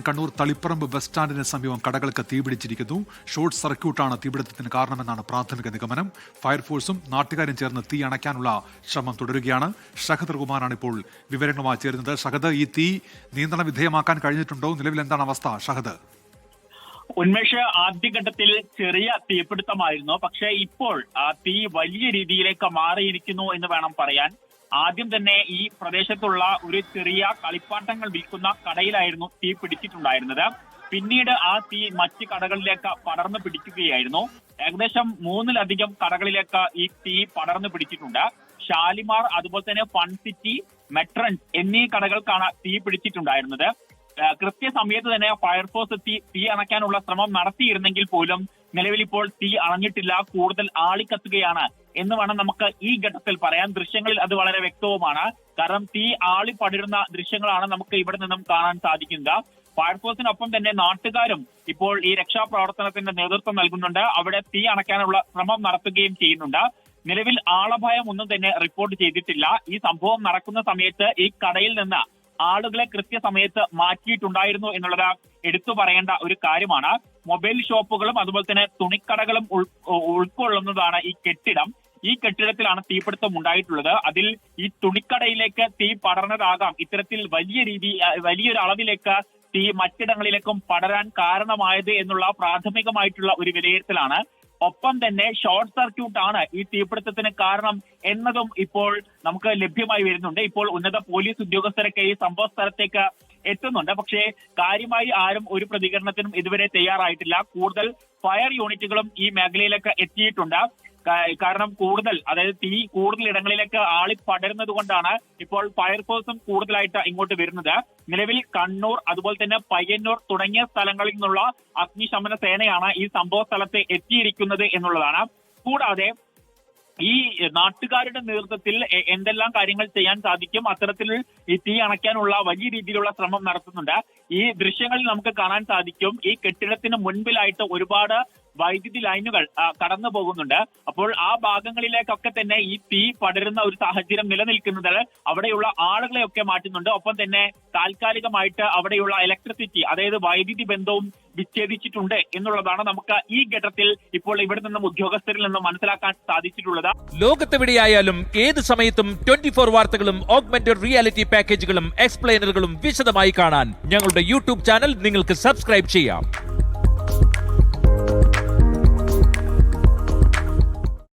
Kannur Taliparamba bus സ്റ്റാൻഡിന് സമീപം കടകൾക്ക് തീപിടിച്ചിരിക്കുന്നു. Short സർക്യൂട്ടാണ് തീപിടുത്തത്തിന് കാരണമെന്നാണ് പ്രാഥമിക നിഗമനം. ഫയർഫോഴ്സും നാട്ടുകാരും ചേർന്ന് തീ അണയ്ക്കാനുള്ള ശ്രമം തുടരുകയാണ്. ഷഹദ് റഹ്മാനാണ് ഇപ്പോൾ വിവരങ്ങളുമായി ചേരുന്നത്. ഷഹദ്, ഈ തീ നിയന്ത്രണ വിധേയമാക്കാൻ കഴിഞ്ഞിട്ടുണ്ടോ? നിലവിൽ എന്താണ് അവസ്ഥ ഷഹദ്? ഉന്മേഷ്, ആദ്യഘട്ടത്തിൽ ചെറിയ തീപിടുത്തമായിരുന്നു. പക്ഷേ ഇപ്പോൾ തീ വലിയ രീതിയിലേക്ക് മാറിയിരിക്കുന്നു എന്ന് വേണം പറയാൻ. ആദ്യം തന്നെ ഈ പ്രദേശത്തുള്ള ഒരു ചെറിയ കളിപ്പാട്ടങ്ങൾ വിൽക്കുന്ന കടയിലായിരുന്നു തീ പിടിച്ചിട്ടുണ്ടായിരുന്നത്. പിന്നീട് ആ തീ മറ്റ് കടകളിലേക്ക് പടർന്നു പിടിക്കുകയായിരുന്നു. ഏകദേശം 3ലധികം കടകളിലേക്ക് ഈ തീ പടർന്നു പിടിച്ചിട്ടുണ്ട്. ഷാലിമാർ, അതുപോലെ തന്നെ ഫൺ സിറ്റി, മെട്രൻസ് എന്നീ കടകൾക്കാണ് തീ പിടിച്ചിട്ടുണ്ടായിരുന്നത്. കൃത്യസമയത്ത് തന്നെ ഫയർഫോഴ്സ് തീ അണയ്ക്കാനുള്ള ശ്രമം നടത്തിയിരുന്നെങ്കിൽ പോലും നിലവിൽ ഇപ്പോൾ തീ അണഞ്ഞിട്ടില്ല. കൂടുതൽ ആളിക്കത്തുകയാണ് എന്ന് വേണം നമുക്ക് ഈ ഘട്ടത്തിൽ പറയാൻ. ദൃശ്യങ്ങളിൽ അത് വളരെ വ്യക്തവുമാണ്. കാരണം തീ ആളി പടരുന്ന ദൃശ്യങ്ങളാണ് നമുക്ക് ഇവിടെ നിന്നും കാണാൻ സാധിക്കുന്നത്. ഫയർഫോഴ്സിനൊപ്പം തന്നെ നാട്ടുകാരും ഇപ്പോൾ ഈ രക്ഷാപ്രവർത്തനത്തിന്റെ നേതൃത്വം നൽകുന്നുണ്ട്. അവിടെ തീ അണയ്ക്കാനുള്ള ശ്രമം നടത്തുകയും ചെയ്യുന്നുണ്ട്. നിലവിൽ ആളഭയം ഒന്നും തന്നെ റിപ്പോർട്ട് ചെയ്തിട്ടില്ല. ഈ സംഭവം നടക്കുന്ന സമയത്ത് ഈ കടയിൽ നിന്ന് ആളുകളെ കൃത്യസമയത്ത് മാറ്റിയിട്ടുണ്ടായിരുന്നു എന്നുള്ളത് എടുത്തു പറയേണ്ട ഒരു കാര്യമാണ്. മൊബൈൽ ഷോപ്പുകളും അതുപോലെ തന്നെ തുണിക്കടകളും ഉൾക്കൊള്ളുന്നതാണ് ഈ കെട്ടിടം. ഈ കെട്ടിടത്തിലാണ് തീപിടുത്തം ഉണ്ടായിട്ടുള്ളത്. അതിൽ ഈ തുണിക്കടയിലേക്ക് തീ പടർന്നതാകാം ഇത്തരത്തിൽ വലിയൊരു അളവിലേക്ക് തീ മറ്റിടങ്ങളിലേക്കും പടരാൻ കാരണമായത് എന്നുള്ള പ്രാഥമികമായിട്ടുള്ള ഒരു വിലയിരുത്തലാണ്. ഒപ്പം തന്നെ ഷോർട്ട് സർക്യൂട്ട് ആണ് ഈ തീപിടുത്തത്തിന് കാരണം എന്നതും ഇപ്പോൾ നമുക്ക് ലഭ്യമായി വരുന്നുണ്ട്. ഇപ്പോൾ ഉന്നത പോലീസ് ഉദ്യോഗസ്ഥരൊക്കെ ഈ സംഭവ സ്ഥലത്തേക്ക് എത്തുന്നുണ്ട്. പക്ഷേ കാര്യമായി ആരും ഒരു പ്രതികരണത്തിനും ഇതുവരെ തയ്യാറായിട്ടില്ല. കൂടുതൽ ഫയർ യൂണിറ്റുകളും ഈ മേഖലയിലേക്ക് എത്തിയിട്ടുണ്ട്. കാരണം തീ കൂടുതൽ ഇടങ്ങളിലേക്ക് ആളി പടരുന്നത് കൊണ്ടാണ് ഇപ്പോൾ ഫയർഫോഴ്സും കൂടുതലായിട്ട് ഇങ്ങോട്ട് വരുന്നത്. നിലവിൽ കണ്ണൂർ, അതുപോലെ തന്നെ പയ്യന്നൂർ തുടങ്ങിയ സ്ഥലങ്ങളിൽ നിന്നുള്ള അഗ്നിശമന സേനയാണ് ഈ സംഭവ സ്ഥലത്ത് എത്തിയിരിക്കുന്നത് എന്നുള്ളതാണ്. കൂടാതെ ഈ നാട്ടുകാരുടെ നേതൃത്വത്തിൽ എന്തെല്ലാം കാര്യങ്ങൾ ചെയ്യാൻ സാധിക്കും, അത്തരത്തിൽ ഈ തീ അണയ്ക്കാനുള്ള വലിയ രീതിയിലുള്ള ശ്രമം നടത്തുന്നുണ്ട്. ഈ ദൃശ്യങ്ങളിൽ നമുക്ക് കാണാൻ സാധിക്കും ഈ കെട്ടിടത്തിന് മുൻപിലായിട്ട് ഒരുപാട് വൈദ്യുതി ലൈനുകൾ കടന്നു പോകുന്നുണ്ട്. അപ്പോൾ ആ ഭാഗങ്ങളിലേക്കൊക്കെ തന്നെ ഈ തീ പടരുന്ന ഒരു സാഹചര്യം നിലനിൽക്കുന്നത് അവിടെയുള്ള ആളുകളെയൊക്കെ മാറ്റുന്നുണ്ട്. ഒപ്പം തന്നെ താൽക്കാലികമായിട്ട് അവിടെയുള്ള ഇലക്ട്രിസിറ്റി, അതായത് വൈദ്യുതി ബന്ധവും വിച്ഛേദിച്ചിട്ടുണ്ട് എന്നുള്ളതാണ് നമുക്ക് ഈ ഘട്ടത്തിൽ ഇപ്പോൾ ഇവിടെ നിന്നും ഉദ്യോഗസ്ഥരിൽ നിന്നും മനസ്സിലാക്കാൻ സാധിച്ചിട്ടുള്ളത്. ലോകത്തെവിടെയായാലും ഏത് സമയത്തും 24 വാർത്തകളും ഓഗ്മെന്റഡ് റിയാലിറ്റി പാക്കേജുകളും എക്സ്പ്ലെയിനറുകളും വിശദമായി കാണാൻ ഞങ്ങളുടെ യൂട്യൂബ് ചാനൽ നിങ്ങൾക്ക് സബ്സ്ക്രൈബ് ചെയ്യാം.